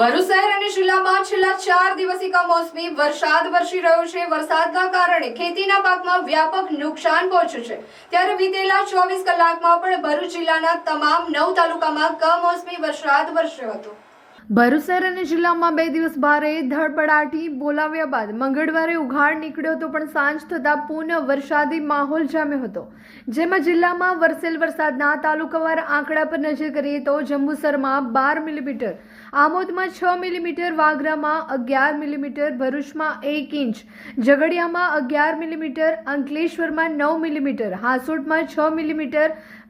ભરૂચ શહેર અને જિલ્લામાં છેલ્લા 4 દિવસથી કમોસમી વરસાદ વરસી રહ્યો છે। વરસાદના કારણે ખેતીના પાકમાં વ્યાપક નુકસાન પહોંચ્યું છે। ત્યારે વીતેલા 24 કલાકમાં પણ ભરૂચ જિલ્લાના તમામ 9 તાલુકામાં કમોસમી વરસાદ વરસ્યો હતો। ભરૂચ શહેર અને જિલ્લામાં 2 દિવસ ભારે ધડપડાટી બોલાવ્યા બાદ મંગળવારે ઉઘાડ નીકળ્યો હતો, પણ સાંજ થતાં પુનઃ વરસાદી માહોલ જામ્યો હતો। જેમાં જિલ્લામાં વરસેલ વરસાદના તાલુકાવાર આંકડા પર નજર કરીએ તો જંબુસરમાં 12 મિલીમીટર, આમોદમાં 6 મિલીમીટર, વાગરામાં 11 મિલીમીટર, ભરૂચમાં 1 ઇંચ, ઝઘડિયામાં 11 મિલીમીટર, અંકલેશ્વરમાં 9 મિલીમીટર, હાસોટમાં 6 મિલીમીટર,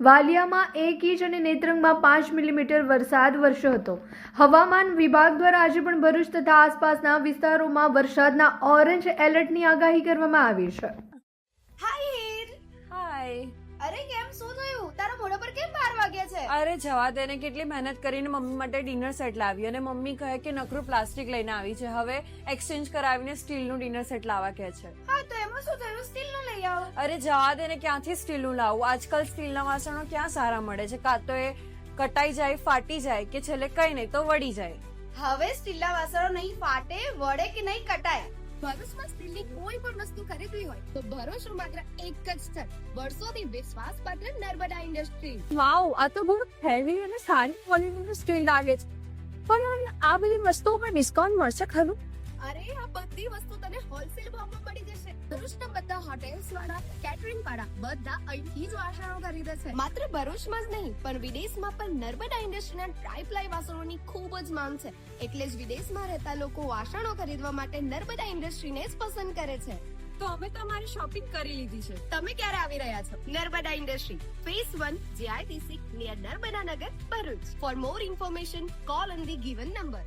વાલિયામાં 1 ઇંચ અને નેત્રંગમાં 5 મિલીમીટર વરસાદ વરસ્યો હતો। હવામાન વિભાગ દ્વારા આજે પણ ભરૂચ તથા આસપાસના વિસ્તારોમાં વરસાદના ઓરેન્જ એલર્ટની આગાહી કરવામાં આવી છે। હાય હીર, હાય। અરે કેમ શું થયું? તારા મોઢા પર કેમ 12 વાગ્યા છે? અરે જવા દે ને, કેટલી મહેનત કરીને મમ્મી માટે ડિનર સેટ લાવી અને મમ્મી કહે કે નકરું પ્લાસ્ટિક લઈને આવી છે, હવે એક્સચેન્જ કરાવીને સ્ટીલનું ડિનર સેટ લાવવા કહે છે। હા તો એમાં શું થયું? સ્ટીલનું લઈ આવો। અરે જવા દે ને, ક્યાંથી સ્ટીલનું લાવું? આજકાલ સ્ટીલના વાસણો ક્યાં સારા મળે છે? કાં તો એ કટાઈ જાય, ફાટી જાય, કે છેલ્લે કઈ નહીં તો વળી જાય। હવે સ્ટીલના વાસણો નહીં ફાટે, વળે કે નહીં કટાય। ભરૂચમાં સ્ટીલની કોઈ પણ વસ્તુ ખરીદવી હોય તો ભરૂચનું માત્ર એક જ સ્થળ, વર્ષોથી વિશ્વાસપાત્ર નર્મદા ઇન્ડસ્ટ્રી। વાવ, આ તો બહુ હેવી અને સારી ક્વોલિટીનું સ્ટીલ લાગે છે, પણ આ બધી વસ્તુઓ પર ડિસ્કાઉન્ટ મળશે ખરું? અરે આ બધી વસ્તુ તને હોલસેલ ભાવમાં મળી જશે। ભરૂચના બધા હોટેલ્સ વાળા, કેટરિંગ વાળા બધા અહીંથી જ વાસણો ખરીદે છે। માત્ર ભરૂચમાં જ નહીં પણ વિદેશમાં પણ નર્મદા ઇન્ડસ્ટ્રીના ટ્રાય-પ્લાય વાસણોની ખૂબ જ માંગ છે, એટલે જ વિદેશમાં રહેતા લોકો વાસણો ખરીદવા માટે નર્મદા ઇન્ડસ્ટ્રીને જ પસંદ કરે છે। તો અમે તમારી શોપિંગ કરી લીધી છે। તમે ક્યારે આવી રહ્યા છો? Narmada industry, phase 1, JITC, near Narmada Nagar, Bharuch. For more information, call on the given number.